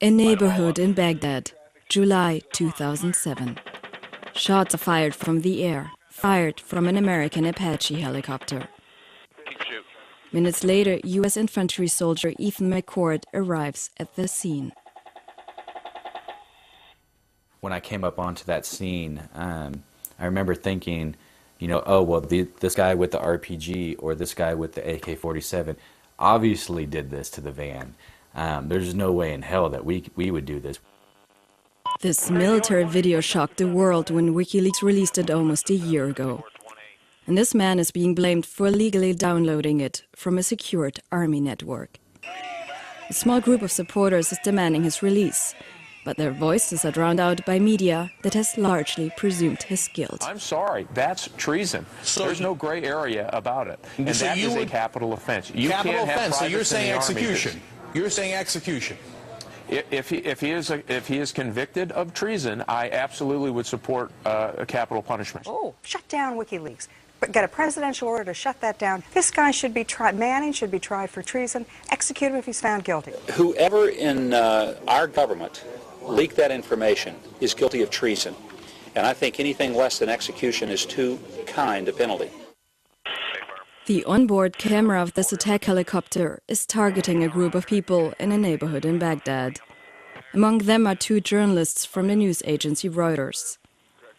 A neighborhood in Baghdad, July 2007. Shots are fired from the air, fired from an American Apache helicopter. Minutes later, U.S. infantry soldier Ethan McCord arrives at the scene. When I came up onto that scene, I remember thinking, oh, well, this guy with the RPG or this guy with the AK-47 obviously did this to the van. There's no way in hell that we would do this. This military video shocked the world when WikiLeaks released it almost a year ago. And this man is being blamed for illegally downloading it from a secured army network. A small group of supporters is demanding his release, but their voices are drowned out by media that has largely presumed his guilt. I'm sorry, that's treason. So there's no gray area about it. And so that is a capital offense. You capital can't have offense, so you're saying execution. Army. You're saying execution. If he is convicted of treason, I absolutely would support a capital punishment. Oh, shut down WikiLeaks. Get a presidential order to shut that down. This guy should be tried, Manning should be tried for treason. Execute him if he's found guilty. Whoever in our government leaked that information is guilty of treason. And I think anything less than execution is too kind a penalty. The onboard camera of this attack helicopter is targeting a group of people in a neighborhood in Baghdad. Among them are two journalists from the news agency Reuters,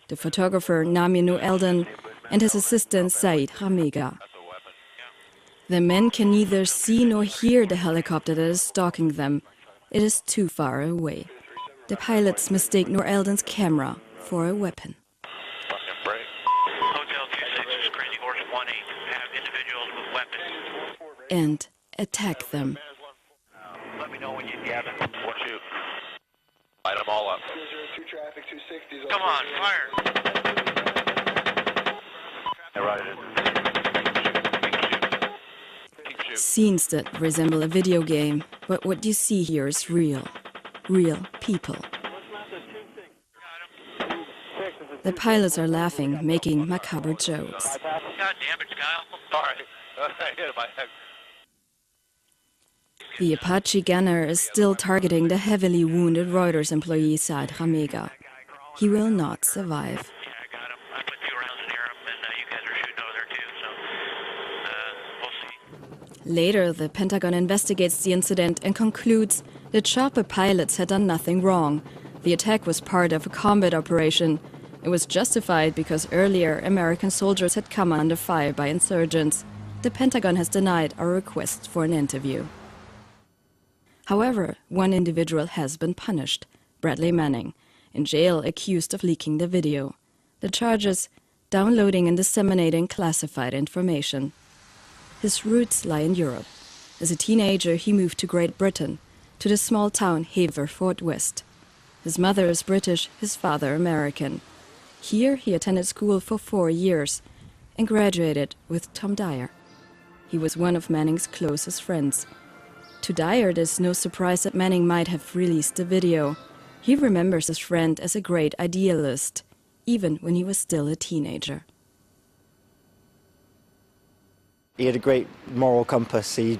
the photographer Naminu Eldon and his assistant Said Hamega. The men can neither see nor hear the helicopter that is stalking them. It is too far away. The pilots mistake Noor Eldon's camera for a weapon. Hotel 26 Crazy Horse 18 have individuals with weapons. And attack them. Let me know when you gather. What you? Light them all up. Come on, fire. Scenes that resemble a video game, but what you see here is real. Real people. The pilots are laughing, making macabre jokes. God damn it, Kyle. Sorry. The Apache gunner is still targeting the heavily wounded Reuters employee Saad Hamega. He will not survive. Yeah, I got him. I put 2 rounds near him, and you guys are shooting over there too, so we'll see. Later, the Pentagon investigates the incident and concludes that chopper pilots had done nothing wrong. The attack was part of a combat operation. It was justified because earlier American soldiers had come under fire by insurgents. The Pentagon has denied our request for an interview. However, one individual has been punished, Bradley Manning, in jail accused of leaking the video. The charges: downloading and disseminating classified information. His roots lie in Europe. As a teenager, he moved to Great Britain, to the small town Haverford West. His mother is British, his father American. Here, he attended school for 4 years and graduated with Tom Dyer. He was one of Manning's closest friends. To Dyer, it is no surprise that Manning might have released the video. He remembers his friend as a great idealist, even when he was still a teenager. He had a great moral compass. He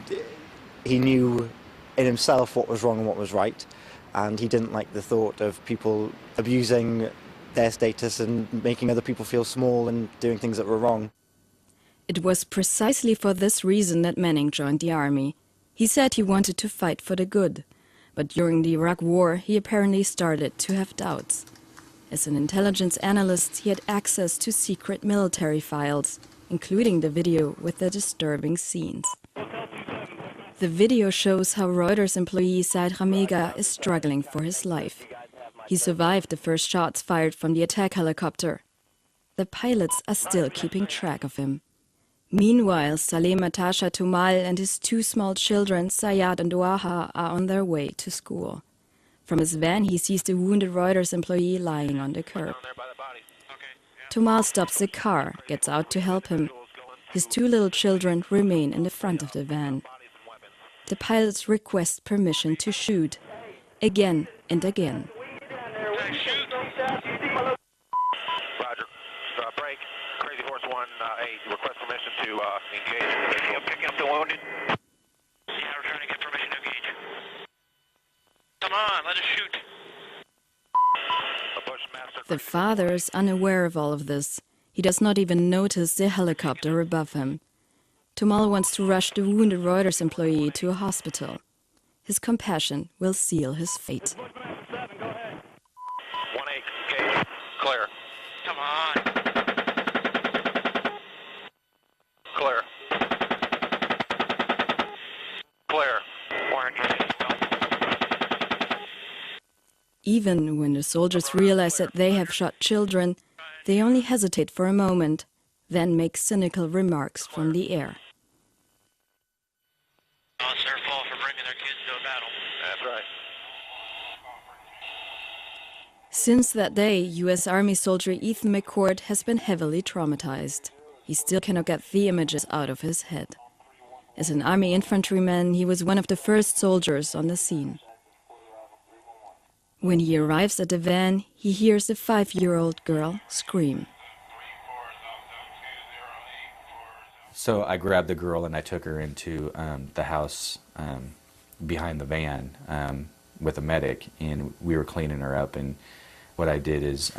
knew in himself what was wrong and what was right, and he didn't like the thought of people abusing their status and making other people feel small and doing things that were wrong. It was precisely for this reason that Manning joined the army. He said he wanted to fight for the good, but during the Iraq War he apparently started to have doubts. As an intelligence analyst, he had access to secret military files, including the video with the disturbing scenes. The video shows how Reuters employee Saad Hamega is struggling for his life. He survived the first shots fired from the attack helicopter. The pilots are still keeping track of him. Meanwhile, Saleh Matasha Tumal and his 2 small children, Sayad and Duaha, are on their way to school. From his van, he sees the wounded Reuters employee lying on the curb. Tumal stops the car, gets out to help him. His 2 little children remain in the front of the van. The pilots request permission to shoot, again and again. Roger. Break. Crazy Horse 18, request permission to engage. Picking up the wounded. Yeah, we're trying to get permission to engage. Come on, let us shoot. The father is unaware of all of this. He does not even notice the helicopter above him. Tomal wants to rush the wounded Reuters employee to a hospital. His compassion will seal his fate. 1-8, engage. Clear. Come on. Clear. Clear. We're engaged. Even when the soldiers realize that they have shot children, they only hesitate for a moment, then make cynical remarks from the air. Oh, it's their fault for bringing their kids to a battle. That's right. Since that day, U.S. Army soldier Ethan McCord has been heavily traumatized. He still cannot get the images out of his head. As an Army infantryman, he was one of the first soldiers on the scene. When he arrives at the van, he hears a 5-year-old girl scream. So I grabbed the girl and I took her into the house behind the van with a medic, and we were cleaning her up. And what I did is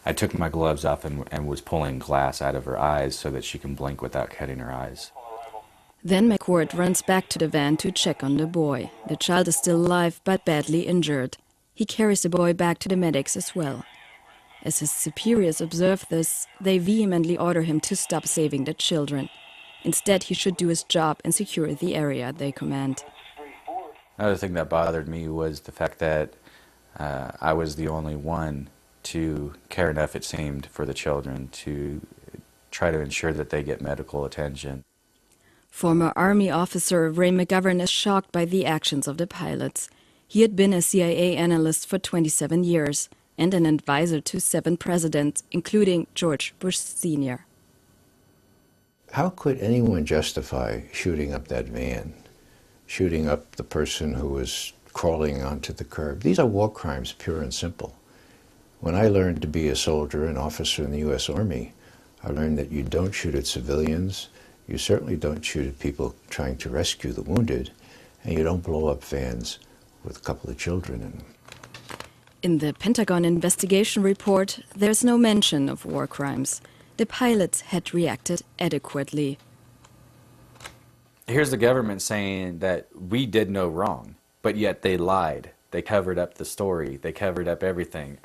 I took my gloves off and was pulling glass out of her eyes so that she can blink without cutting her eyes. Then McCord runs back to the van to check on the boy. The child is still alive but badly injured. He carries the boy back to the medics as well. As his superiors observe this, they vehemently order him to stop saving the children. Instead, he should do his job and secure the area they command. Another thing that bothered me was the fact that I was the only one to care enough, it seemed, for the children to try to ensure that they get medical attention. Former Army officer Ray McGovern is shocked by the actions of the pilots. He had been a CIA analyst for 27 years and an advisor to 7 presidents, including George Bush Sr. How could anyone justify shooting up that van, shooting up the person who was crawling onto the curb? These are war crimes, pure and simple. When I learned to be a soldier, an officer in the U.S. Army, I learned that you don't shoot at civilians, you certainly don't shoot at people trying to rescue the wounded, and you don't blow up vans with a couple of children in them. In the Pentagon investigation report, there's no mention of war crimes. The pilots had reacted adequately. Here's the government saying that we did no wrong, but yet they lied. They covered up the story. They covered up everything.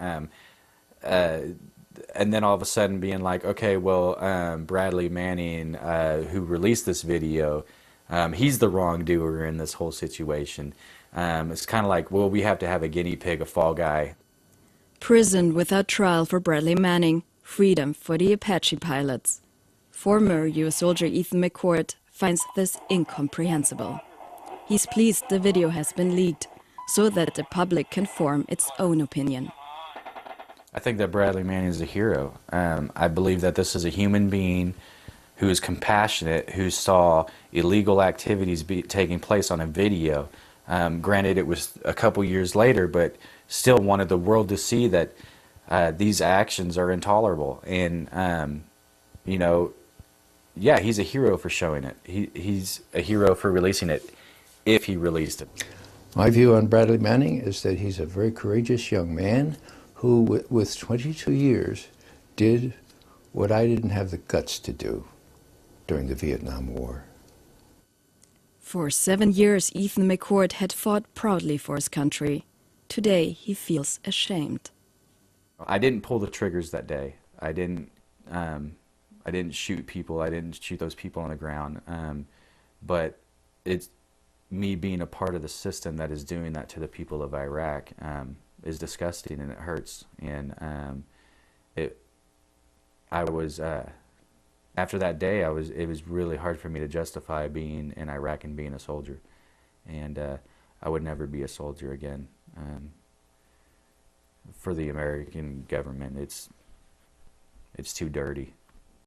And then all of a sudden being like, okay, well, Bradley Manning, who released this video, he's the wrongdoer in this whole situation. It's kind of like, well, we have to have a guinea pig, a fall guy. Prison without trial for Bradley Manning, freedom for the Apache pilots. Former U.S. soldier Ethan McCord finds this incomprehensible. He's pleased the video has been leaked so that the public can form its own opinion. I think that Bradley Manning is a hero. I believe that this is a human being who is compassionate, who saw illegal activities taking place on a video. Granted, it was a couple years later, but still wanted the world to see that these actions are intolerable. And, you know, yeah, he's a hero for showing it. He's a hero for releasing it, if he released it. My view on Bradley Manning is that he's a very courageous young man who, with 22 years, did what I didn't have the guts to do during the Vietnam War. For 7 years, Ethan McCord had fought proudly for his country. Today, he feels ashamed. I didn't pull the triggers that day. I didn't shoot people. I didn't shoot those people on the ground. But it's me being a part of the system that is doing that to the people of Iraq. Is disgusting, and it hurts. And after that day, it was really hard for me to justify being in Iraq and being a soldier. And I would never be a soldier again. For the American government, it's too dirty.